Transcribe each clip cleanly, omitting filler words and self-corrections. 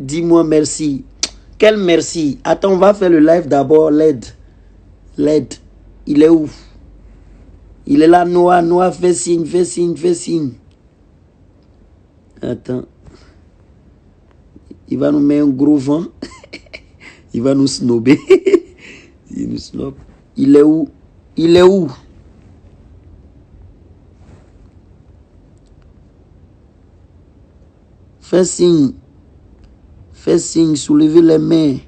Dis-moi merci. Quel merci? Attends, on va faire le live d'abord. L'aide. L'aide. Il est où? Il est là, Noah. Noah, fais signe, fais signe, fais signe. Attends. Il va nous mettre un gros vent. Il va nous snober. Il nous snob. Il est où? Il est où? Fais signe. Fais signe, soulevez les mains.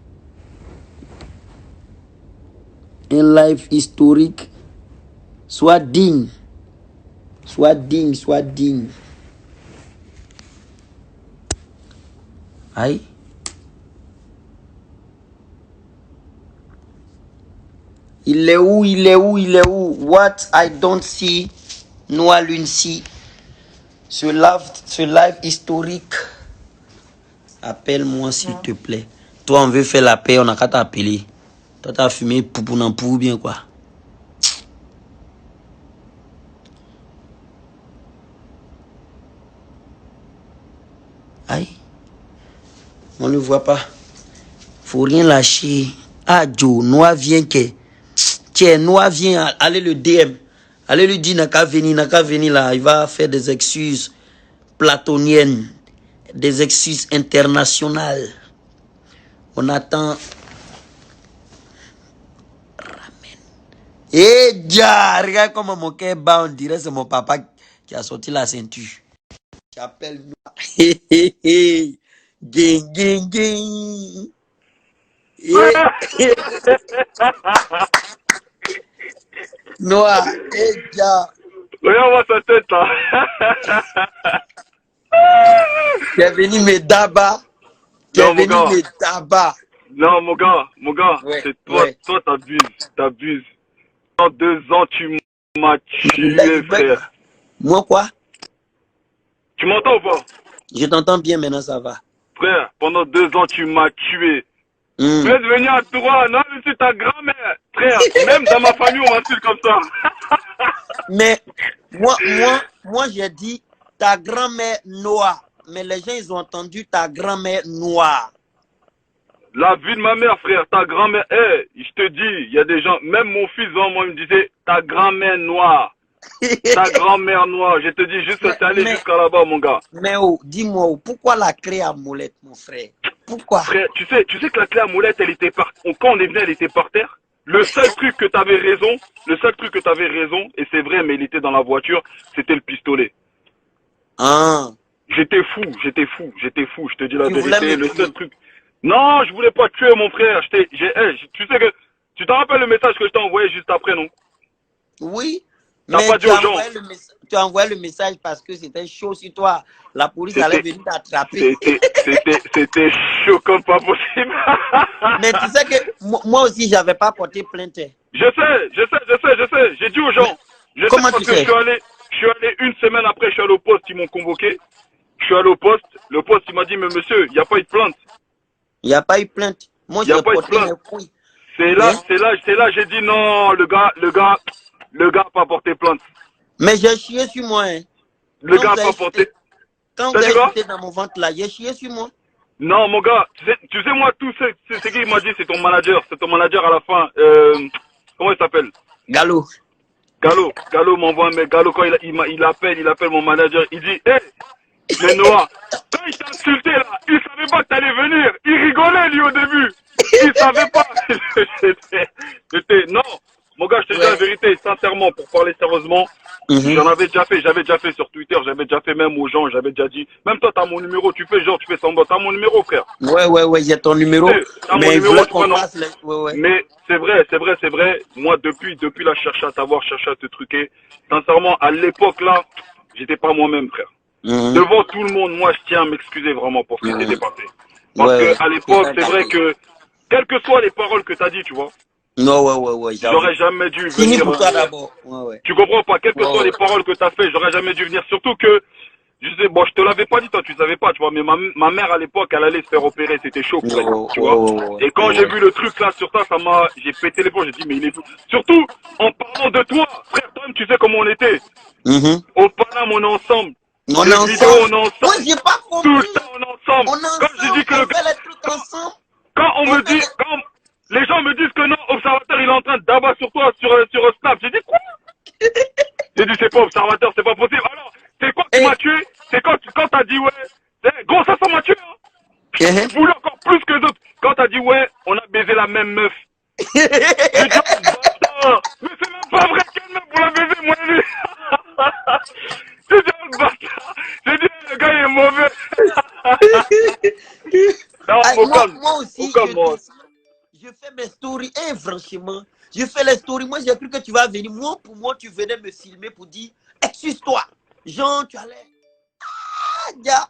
Un live historique. Sois digne. Sois digne, sois digne. Aïe. Il est où? Il est où? Il est où? What I don't see. Noah Lunsi. Ce live historique. Appelle-moi s'il te plaît. Toi, on veut faire la paix, on n'a qu'à t'appeler. Toi, t'as fumé pour bien quoi. Aïe. On ne voit pas. Faut rien lâcher. Ah, Joe, Noah vient que. Tiens, Noah vient, allez le DM. Allez lui dire, n'a qu'à venir là. Il va faire des excuses platoniennes. Des excuses internationales. On attend. Ramène. Eh, déjà, regarde comment mon cœur bat. On dirait que c'est mon papa qui a sorti la ceinture. J'appelle Noah. Hé, hé, hé. Gang, gang, gang. Noah, eh, déjà. Regarde-moi sa tête là. Tu es venu me dabat. Tu es venu me dabat. Non, mon gars, Ouais, c'est toi, ouais. toi t'abuses. En 2 ans, tu m'as tué, frère. Moi quoi? Tu m'entends ou pas? Je t'entends bien maintenant, ça va. Frère, pendant 2 ans, tu m'as tué. Tu es devenu à toi, non, je suis ta grand-mère. Frère, même dans ma famille, on m'insulte comme ça. Mais moi j'ai dit ta grand-mère noire. Mais les gens, ils ont entendu ta grand-mère noire. La vie de ma mère, frère, ta grand-mère, je te dis, il y a des gens, même mon fils, moi, il me disait, ta grand-mère noire. Ta grand-mère noire, je te dis, juste c'est aller jusqu'à là-bas, mon gars. Mais dis-moi, pourquoi la clé à molette, mon frère? Pourquoi? Frère, tu sais que la clé à molette, elle était quand on est venu, elle était par terre. Le seul truc que t'avais raison, et c'est vrai, mais il était dans la voiture, c'était le pistolet. Ah. J'étais fou, je te dis la vérité, le seul truc. Non, je voulais pas te tuer, mon frère. Tu sais que, tu t'en rappelles le message que je t'ai envoyé juste après, non? Oui. T'as pas dit aux gens. Tu as envoyé le message parce que c'était chaud sur toi. La police allait venir t'attraper. C'était chaud comme pas possible. Mais tu sais que moi aussi, j'avais pas porté plainte. Je sais. J'ai dit aux gens. Comment tu sais? Je suis allé 1 semaine après, je suis allé au poste, ils m'ont convoqué. Je suis allé au poste. Le poste, il m'a dit, mais monsieur, il n'y a pas eu de plainte. Il n'y a pas eu de plainte. Moi, j'ai porté mes couilles. C'est là, j'ai dit non, le gars a pas porté plainte. Mais j'ai chié sur moi, hein. Le gars a pas porté. Quand vous avez jeté dans mon ventre là, j'ai chié sur moi. Non, mon gars, tu sais moi, tout c'est qui m'a dit, c'est ton manager à la fin. Comment il s'appelle? Gallo m'envoie un mail. Gallo, quand il appelle mon manager, il dit, mais Noah, quand il t'a insulté là, il savait pas que t'allais venir. Il rigolait lui au début. Il savait pas. Non, mon gars, je te dis la vérité, sincèrement, pour parler sérieusement, j'avais déjà fait sur Twitter, j'avais déjà fait même aux gens, j'avais déjà dit, même toi t'as mon numéro, tu fais semblant, t'as mon numéro, frère. Ouais, j'ai ton numéro. Mais mais c'est vrai, moi depuis là, je cherchais à t'avoir, cherchais à te truquer. Sincèrement, à l'époque là, j'étais pas moi-même, frère. Devant tout le monde, moi je tiens à m'excuser vraiment pour ce qui s'était passé. Parce que à l'époque, c'est vrai que, quelles que soient les paroles que t'as dit, tu vois. Non, ouais. J'aurais jamais dû venir. Fini pour toi d'abord. Tu comprends pas, quelles que soient les paroles que t'as fait, j'aurais jamais dû venir. Surtout que, je sais, bon, je te l'avais pas dit, toi, tu savais pas, tu vois, mais ma mère à l'époque, elle allait se faire opérer, c'était chaud pour elle, tu vois. Et quand j'ai vu le truc là sur ça, j'ai pété les plombs, j'ai dit, mais il est fou. Surtout, en parlant de toi, frère, toi-même, tu sais comment on était. Au Paname, on est ensemble. On est ensemble. Moi, j'ai pas compris. Tout le temps, on est ensemble. Quand j'ai dit que le gars toi, observateur, c'est pas possible. Alors, c'est quoi qui m'a tué? C'est quand t'as dit, ouais, gros, ça m'a tué, hein. Je voulais encore plus que les autres. Quand t'as dit, ouais, on a baisé la même meuf. J'ai dit, oh, bâtard, mais c'est même pas vrai, quelle meuf vous la baisé, moi, lui. J'ai dit, oh, bâtard. J'ai dit, le gars, il est mauvais. Non, moi aussi, je fais mes stories. Et franchement, je fais les stories. Moi, j'ai cru que tu vas venir. Moi, pour moi, tu venais me filmer pour dire, excuse-toi. Jean, tu allais.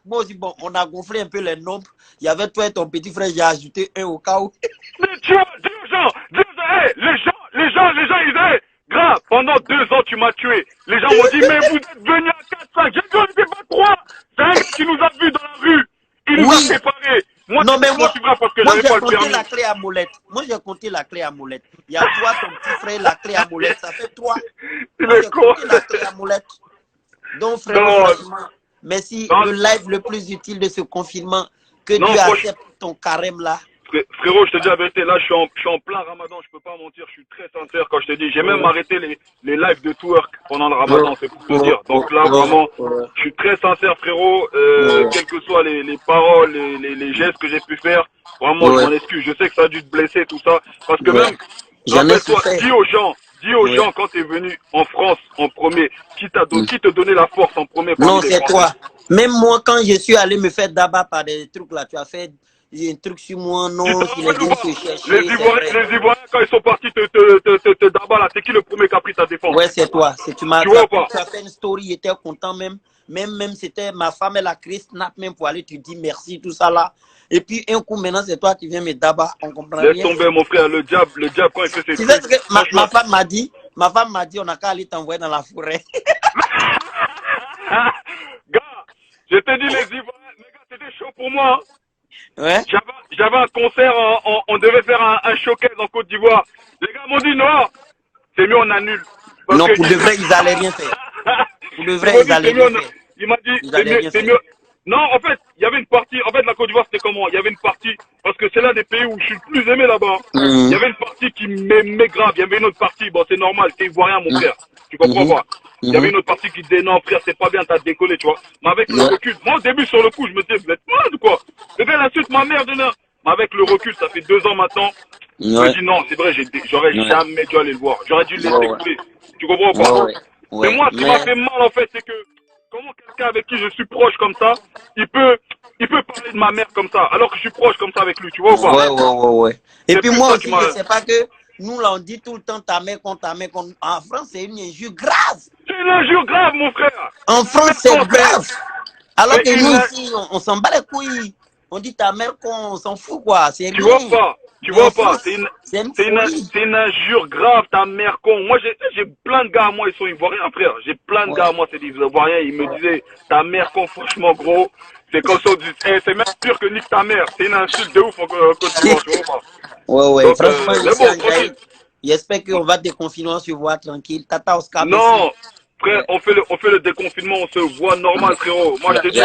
Moi aussi, bon, on a gonflé un peu les nombres. Il y avait toi et ton petit frère, j'ai ajouté un au cas où. Mais tu vois, dis aux gens, hey, les gens, ils disaient, grave, pendant 2 ans, tu m'as tué. Les gens m'ont dit, mais vous êtes venus à 4-5. J'ai dit, on n'était pas 3. C'est un gars qui nous a vus dans la rue. Il nous a séparés. Moi, non, mais moi, parce que j'avais pas le permis. la clé à molette. Moi, j'ai compté la clé à molette. Il y a toi, ton petit frère, la clé à molette. Ça fait 3. Moi, j'ai compté la clé à molette. Donc, frère, franchement, merci. Le live le plus utile de ce confinement, que tu acceptes ton carême là. Frérot, je te dis la vérité, là, je suis en plein ramadan, je peux pas mentir, je suis très sincère quand je te dis. J'ai même arrêté les lives de twerk pendant le ramadan, c'est pour te dire. Donc là, vraiment, je suis très sincère, frérot. Quelles que soient les paroles, les gestes que j'ai pu faire, vraiment, je m'en excuse. Je sais que ça a dû te blesser, tout ça. Parce que même, rappelle-toi, dis aux gens quand tu es venu en France en premier, qui te donnait la force en premier? Non, c'est toi. Même moi, quand je suis allé me faire d'abat par des trucs là, tu as fait un truc sur moi, non, il est venu te chercher. Les Ivoiriens, quand ils sont partis te d'abat là, c'est qui le premier qui a pris ta défense? Ouais, c'est toi. Tu m'as fait une story, il était content même. Même c'était ma femme, elle a créé Snap même pour aller te dire merci, tout ça là. Et puis un coup maintenant, c'est toi qui viens me d'abat, on comprend rien. Laisse tomber mon frère, le diable quand il fait ses trucs. Tu sais ce que ma femme m'a dit? Ma femme m'a dit, on n'a qu'à aller t'envoyer dans la forêt. Gars, je te dis les Ivoiriens, les gars, c'était chaud pour moi. Hein. Ouais. J'avais un concert, on devait faire un showcase en Côte d'Ivoire. Les gars m'ont dit non, c'est mieux on annule. Non, pour de vrai, ils allaient rien faire. Pour de vrai, ils allaient rien faire. Il m'a dit, c'est mieux. Non, en fait, il y avait une partie, en fait, la Côte d'Ivoire, c'était comment? Il y avait une partie, parce que c'est l'un des pays où je suis le plus aimé là-bas. Il y avait une partie qui m'aimait grave, il y avait une autre partie, bon, c'est normal, t'es ivoirien, mon frère. Tu comprends pas? Il y avait une autre partie qui disait non, frère, c'est pas bien, t'as décollé, tu vois. Mais avec le recul, moi, au début, sur le coup, je me disais, vous êtes malade ou quoi? Le gars, il insulte ma mère de là. Mais avec le recul, ça fait 2 ans maintenant. Je me dis non, c'est vrai, j'aurais jamais dû aller le voir. J'aurais dû le laisser couler. Tu comprends pas? Mais moi, ce qui m'a fait mal, en fait, c'est que, comment quelqu'un avec qui je suis proche comme ça, il peut parler de ma mère comme ça, alors que je suis proche comme ça avec lui, tu vois ou pas? Ouais. Et puis moi aussi, je sais pas que nous, là, on dit tout le temps ta mère contre ta mère. En France, c'est une injure grave. C'est une injure grave, mon frère. En France, c'est grave. Alors que nous, ici, on s'en bat les couilles. On dit ta mère qu'on s'en fout, quoi. Tu vois pas, c'est une injure grave, ta mère con. Moi, j'ai plein de gars à moi, ils sont ivoiriens, frère. J'ai plein de gars à moi, c'est des ivoiriens, ils me disaient, ta mère con, franchement, gros. C'est comme ça, on dit, c'est même pire que nique ta mère. C'est une insulte de ouf en Côte d'Ivoire, tu vois pas. Ouais, donc, franchement, j'espère qu'on va déconfiner, on se voit tranquille. Tata Oscar. Non, frère, on fait le déconfinement, on se voit normal, frérot. Moi, je te dis,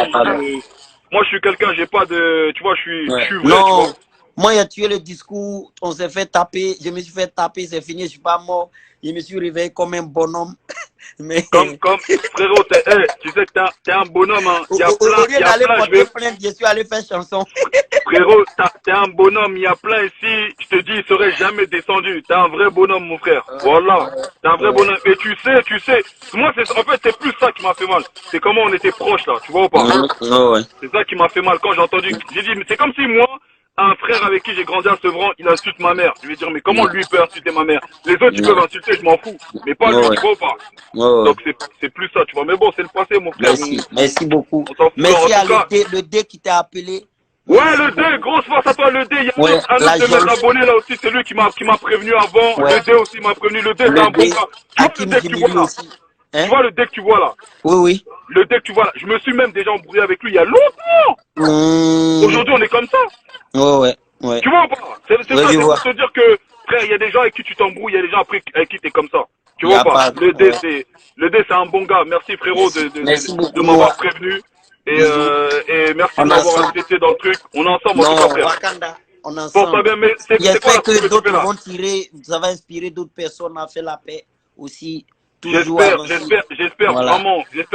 moi, je suis quelqu'un, j'ai pas de, tu vois, je suis vrai, tu vois. Moi, il a tué le discours, on s'est fait taper, je me suis fait taper, c'est fini, je suis pas mort. Je me suis réveillé comme un bonhomme. Mais... Comme frérot, tu sais que t'es un bonhomme, hein. Il y a plein, je suis allé faire chanson. Frérot, t'es un bonhomme, il y a plein ici, je te dis, il serait jamais descendu. T'es un vrai bonhomme, mon frère. Voilà. T'es un vrai bonhomme. Et tu sais, moi, en fait, c'est plus ça qui m'a fait mal. C'est comment on était proches, là, tu vois ou pas? C'est ça qui m'a fait mal. Quand j'ai entendu, j'ai dit, mais c'est comme si moi, un frère avec qui j'ai grandi à Sevran, il insulte ma mère. Je vais dire, mais comment lui peut insulter ma mère? Les autres, ils peuvent insulter, je m'en fous. Mais pas lui, tu vois ou pas? Donc, c'est plus ça, tu vois. Mais bon, c'est le passé, mon frère. Merci beaucoup. Merci à le D qui t'a appelé. Ouais, le D, grosse force à toi, le D. Il y a un autre de mes abonnés là aussi, c'est lui qui m'a prévenu avant. Le D aussi m'a prévenu. Le D, c'est un bon gars. Tu vois le D que tu vois là? Tu vois le D que tu vois là? Oui. Le D que tu vois là. Je me suis même déjà embrouillé avec lui il y a longtemps. Aujourd'hui, on est comme ça. Ouais. Tu vois ou pas? C'est ça, c'est pour te dire que, frère, il y a des gens avec qui tu t'embrouilles, il y a des gens après avec qui t'es comme ça. Tu vois ou pas? Le D, c'est un bon gars. Merci, frérot, de m'avoir prévenu. Et merci de m'avoir accepté dans le truc. On est ensemble, en tout cas, frère. Wakanda, on est ensemble. Bon, bien, mais c'est quoi que d'autres vont tirer, ça va inspirer d'autres personnes à faire la paix aussi. toujours avancer. J'espère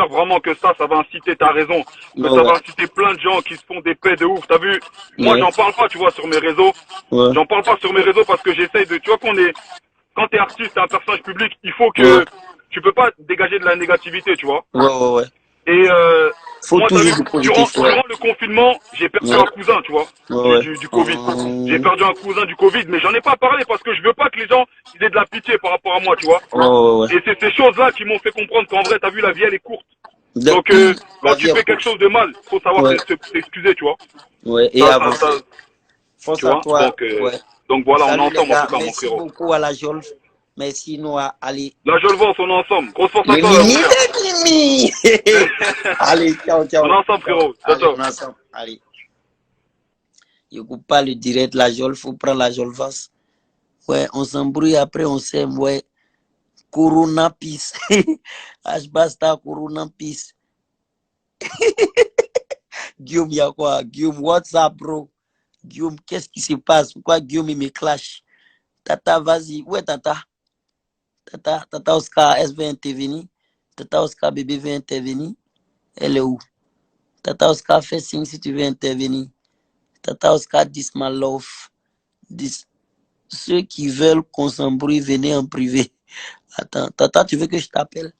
vraiment que ça va inciter, t'as raison, que ça va inciter plein de gens qui se font des paix de ouf, t'as vu? Moi, j'en parle pas, tu vois, sur mes réseaux. J'en parle pas sur mes réseaux parce que j'essaye de, tu vois, quand t'es artiste, t'es un personnage public, il faut que, tu peux pas dégager de la négativité, tu vois. Et faut moi, toujours du positif. Durant le confinement, j'ai perdu un cousin, tu vois, du Covid. J'ai perdu un cousin du Covid, mais j'en ai pas parlé parce que je veux pas que les gens aient de la pitié par rapport à moi, tu vois. Et c'est ces choses-là qui m'ont fait comprendre qu'en vrai, t'as vu, la vie, elle est courte. Donc, quand tu fais quelque chose de mal, faut savoir s'excuser, tu vois. Et avancer. Tu vois. Donc voilà, salut, on est ensemble en tout cas, merci mon frérot. Merci beaucoup à la Jolf. Merci Noah. Allez. La Jolvance, on est ensemble. Grosse force à toi. Allez, ciao. On est ensemble, frérot. Ciao. On est ensemble. Allez. Je coupe pas le direct. La Jolf, faut prendre la Jolvance. Ouais, on s'embrouille après, on s'aime. Ouais. Corona peace. Basta Corona peace. Guillaume, il y a quoi? Guillaume, what's up, bro? Guillaume, qu'est-ce qui se passe? Pourquoi Guillaume, il me clash? Tata, vas-y. Où est Tata? Tata Oscar S veut intervenir. Tata Oscar bébé veut intervenir. Elle est où? Tata Oscar fais signe si tu veux intervenir. Tata Oscar dis my love. Ceux qui veulent qu'on s'embrouille, venez en privé. Attends, Tata, tu veux que je t'appelle?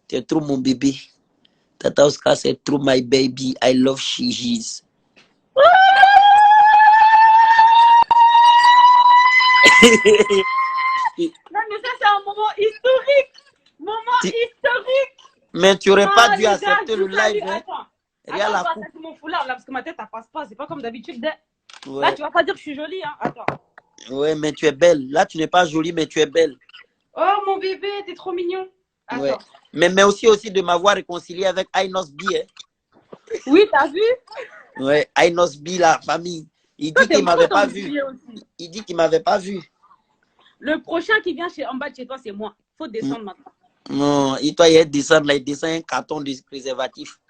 Tu es trop mon bébé. Tata Oscar, c'est trop my baby. I love Shihis. Non, mais ça, c'est un moment historique. Mais tu n'aurais pas dû accepter le live. Attends, c'est mon foulard là, parce que ma tête, elle passe pas. C'est pas comme d'habitude. Là, tu vas pas dire que je suis jolie. Hein. Attends. Ouais, mais tu es belle. Là, tu n'es pas jolie, mais tu es belle. Oh, mon bébé, t'es trop mignon. Attends. Ouais. Mais aussi de m'avoir réconcilié avec Ainos B. Hein. Oui, t'as vu? Ouais, Ainos B, la famille. Il dit qu'il m'avait pas vu. Il dit qu'il m'avait pas vu. Le prochain qui vient en bas de chez toi, c'est moi. Il faut descendre maintenant. Non, il doit y descendre là, il descend un carton de préservatif.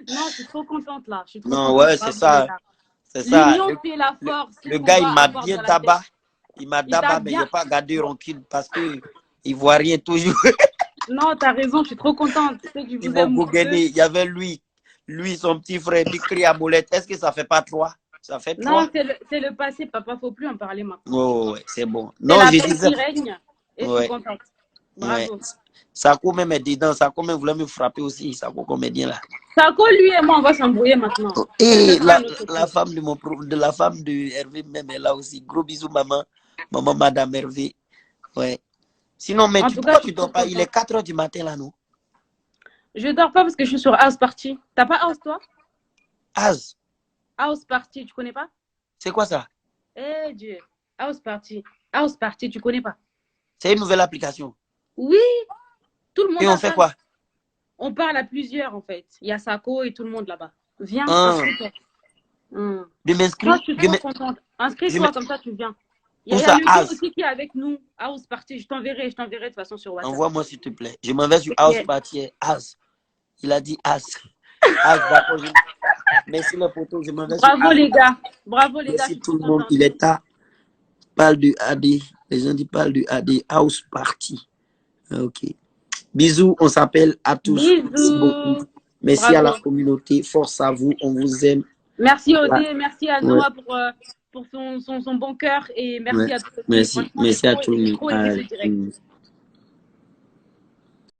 Non, je suis trop contente là. Non, ouais, c'est ça. C'est ça. L'union fait la force. Le gars, il m'a bien tabac. Il m'a tabac, mais il n'a pas gardé rancune parce qu'il ne voit rien toujours. Non, t'as raison, je suis trop contente. Il y avait lui, son petit frère, il crie à Molette. Est-ce que ça fait pas 3? Ça fait 3. Non, c'est le passé, papa, faut plus en parler maintenant. Oh, ouais, c'est bon. Non, je disais. Qui règne et je suis contente. Bravo. Ouais. Sako même est dedans, Sako même voulait me frapper aussi, Sako comédien là. Sako, lui et moi, on va s'embrouiller maintenant. Et la femme de Hervé même est là aussi. Gros bisous, maman, madame Hervé. Ouais. Sinon, mais pourquoi tu dors pas? Il est 4h du matin là, non? Je dors pas parce que je suis sur House Party. T'as pas House, toi? House Party, tu connais pas? C'est quoi ça? Eh Dieu, House Party, tu connais pas? C'est une nouvelle application. Oui, tout le monde. Et on fait quoi? On parle à plusieurs en fait. Il y a Sako et tout le monde là-bas. Viens, inscris-toi. Je m'inscris. Moi, je suis trop contente. Inscris-toi comme ça, tu viens. Il y a Lucie aussi qui est avec nous. House Party, je t'enverrai de toute façon sur WhatsApp. Envoie-moi s'il te plaît. Je m'en vais sur House Party. Il a dit d'accord. Merci les potos, je m'en vais. Bravo les gars. Merci tout le monde. Il est tard. Parle de AD. Les gens disent parle de AD. House Party. Ok. Bisous, on s'appelle à tous. Bisous. Merci beaucoup. Merci à la communauté. Force à vous. On vous aime. Merci Odé. Merci à Noah pour son bon cœur. Et merci à tous. Merci à tout le monde.